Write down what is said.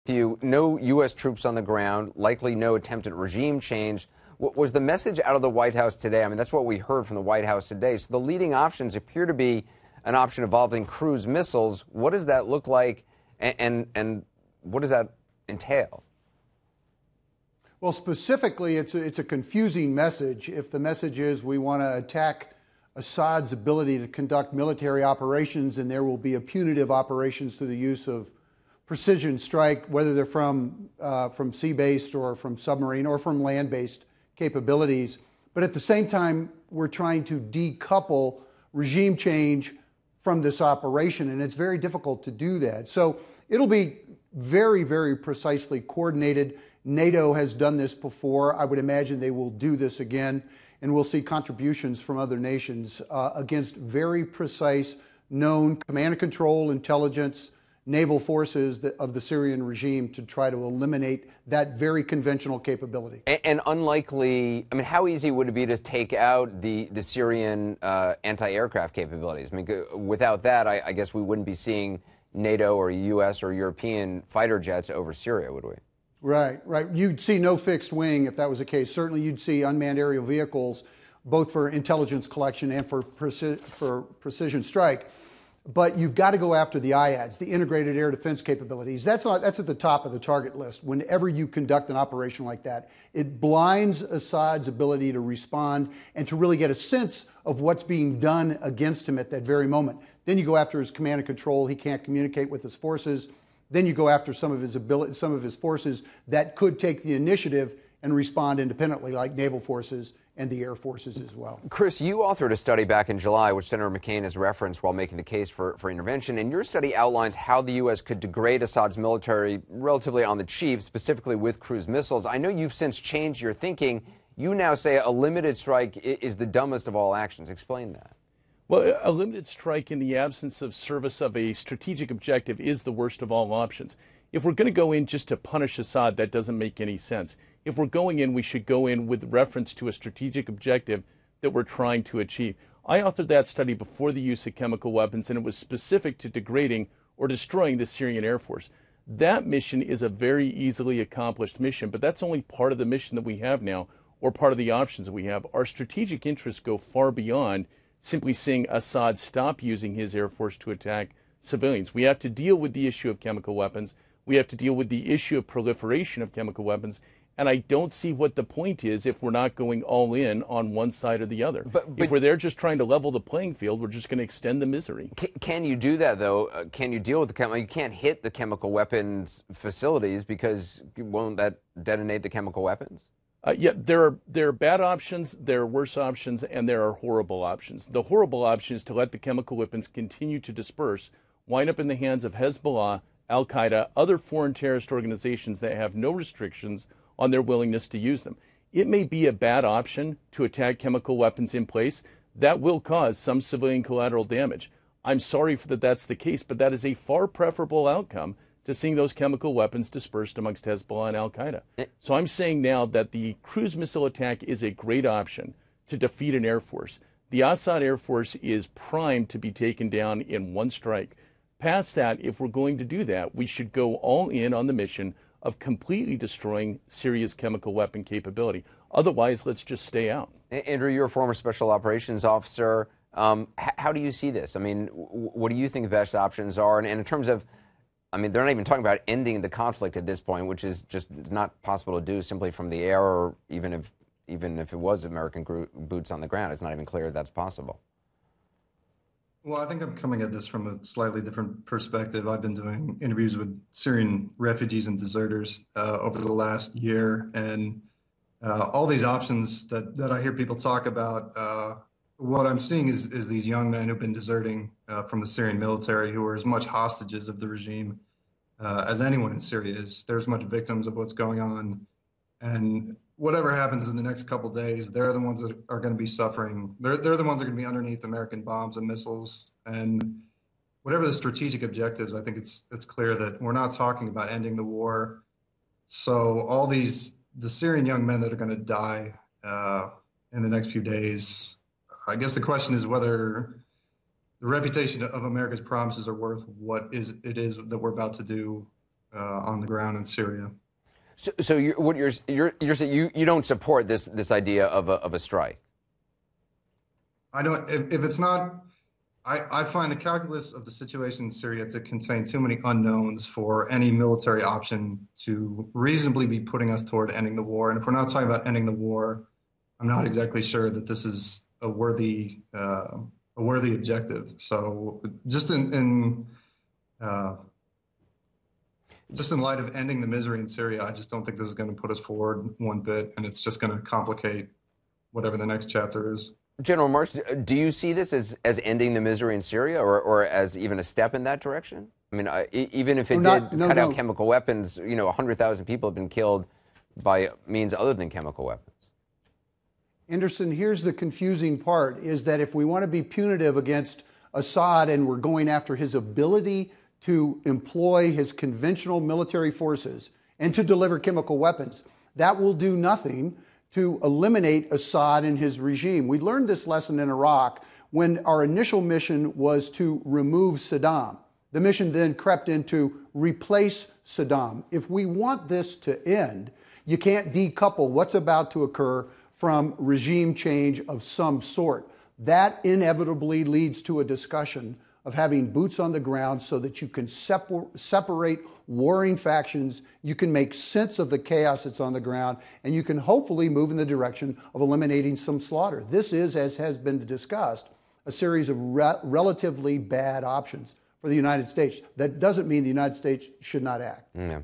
You, no U.S. troops on the ground, likely no attempted regime change. What was the message out of the White House today? I mean, that's what we heard from the White House today. So the leading options appear to be an option involving cruise missiles. What does that look like, and what does that entail? Well, specifically, it's a confusing message. If the message is we want to attack Assad's ability to conduct military operations, and there will be a punitive operations through the use of precision strike, whether they're from sea-based or from submarine or from land-based capabilities. But at the same time, we're trying to decouple regime change from this operation, and it's very difficult to do that. So it'll be very, very precisely coordinated. NATO has done this before. I would imagine they will do this again, and we'll see contributions from other nations against very precise, known command and control, intelligence, naval forces of the Syrian regime to try to eliminate that very conventional capability. And unlikely, I mean, how easy would it be to take out the Syrian anti-aircraft capabilities? I mean, without that, I guess we wouldn't be seeing NATO or U.S. or European fighter jets over Syria, would we? Right. You'd see no fixed wing if that was the case. Certainly you'd see unmanned aerial vehicles, both for intelligence collection and for precision strike. But you've got to go after the IADs, the integrated air defense capabilities. That's at the top of the target list. Whenever you conduct an operation like that, it blinds Assad's ability to respond and to really get a sense of what's being done against him at that very moment. Then you go after his command and control. He can't communicate with his forces. Then you go after some of his forces that could take the initiative and respond independently, like naval forces and the air forces as well. Chris, you authored a study back in July, which Senator McCain has referenced while making the case for intervention. And your study outlines how the U.S. could degrade Assad's military relatively on the cheap, specifically with cruise missiles. I know you've since changed your thinking. You now say a limited strike is the dumbest of all actions. Explain that. Well, a limited strike in the absence of service of a strategic objective is the worst of all options. If we're going to go in just to punish Assad, that doesn't make any sense. If we're going in, we should go in with reference to a strategic objective that we're trying to achieve. I authored that study before the use of chemical weapons, and it was specific to degrading or destroying the Syrian Air Force. That mission is a very easily accomplished mission, but that's only part of the mission that we have now, or part of the options that we have. Our strategic interests go far beyond simply seeing Assad stop using his Air Force to attack civilians. We have to deal with the issue of chemical weapons. We have to deal with the issue of proliferation of chemical weapons. And I don't see what the point is if we're not going all in on one side or the other. But if we're there just trying to level the playing field, we're just going to extend the misery. Can you do that, though? Can you deal with the chemical? You can't hit the chemical weapons facilities because won't that detonate the chemical weapons? Yeah, there are bad options, there are worse options, and there are horrible options. The horrible option is to let the chemical weapons continue to disperse, wind up in the hands of Hezbollah, Al-Qaeda, other foreign terrorist organizations that have no restrictions on their willingness to use them. It may be a bad option to attack chemical weapons in place. That will cause some civilian collateral damage. I'm sorry that that's the case, but that is a far preferable outcome to seeing those chemical weapons dispersed amongst Hezbollah and Al-Qaeda. So I'm saying now that the cruise missile attack is a great option to defeat an Air Force. The Assad Air Force is primed to be taken down in one strike. Past that, if we're going to do that, we should go all in on the mission of completely destroying Syria's chemical weapon capability. Otherwise, let's just stay out. Andrew, you're a former special operations officer. How do you see this? I mean, what do you think the best options are? And in terms of, I mean, they're not even talking about ending the conflict at this point, which is just not possible to do simply from the air, or even if it was American boots on the ground, it's not even clear that's possible. Well, I think I'm coming at this from a slightly different perspective. I've been doing interviews with Syrian refugees and deserters over the last year, and all these options that I hear people talk about, what I'm seeing is these young men who've been deserting from the Syrian military, who are as much hostages of the regime as anyone in Syria is. They're as much victims of what's going on. And whatever happens in the next couple of days, they're the ones that are going to be suffering. They're the ones that are going to be underneath American bombs and missiles. And whatever the strategic objectives, I think it's clear that we're not talking about ending the war. So the Syrian young men that are going to die in the next few days, I guess the question is whether the reputation of America's promises are worth what it is that we're about to do on the ground in Syria. So you're saying you don't support this idea of a strike? I don't. If it's not, I find the calculus of the situation in Syria to contain too many unknowns for any military option to reasonably be putting us toward ending the war. And if we're not talking about ending the war, I'm not exactly sure that this is a worthy objective. So just in light of ending the misery in Syria, I just don't think this is going to put us forward one bit, and it's just going to complicate whatever the next chapter is. General Marks, do you see this as ending the misery in Syria, or as even a step in that direction? I mean, even if it cut out chemical weapons, 100,000 people have been killed by means other than chemical weapons. Anderson, here's the confusing part, is that if we want to be punitive against Assad and we're going after his ability to employ his conventional military forces and to deliver chemical weapons, that will do nothing to eliminate Assad and his regime. We learned this lesson in Iraq when our initial mission was to remove Saddam. The mission then crept into replace Saddam. If we want this to end, you can't decouple what's about to occur from regime change of some sort. That inevitably leads to a discussion of having boots on the ground so that you can separate warring factions, you can make sense of the chaos that's on the ground, and you can hopefully move in the direction of eliminating some slaughter. This is, as has been discussed, a series of relatively bad options for the United States. That doesn't mean the United States should not act. Yeah.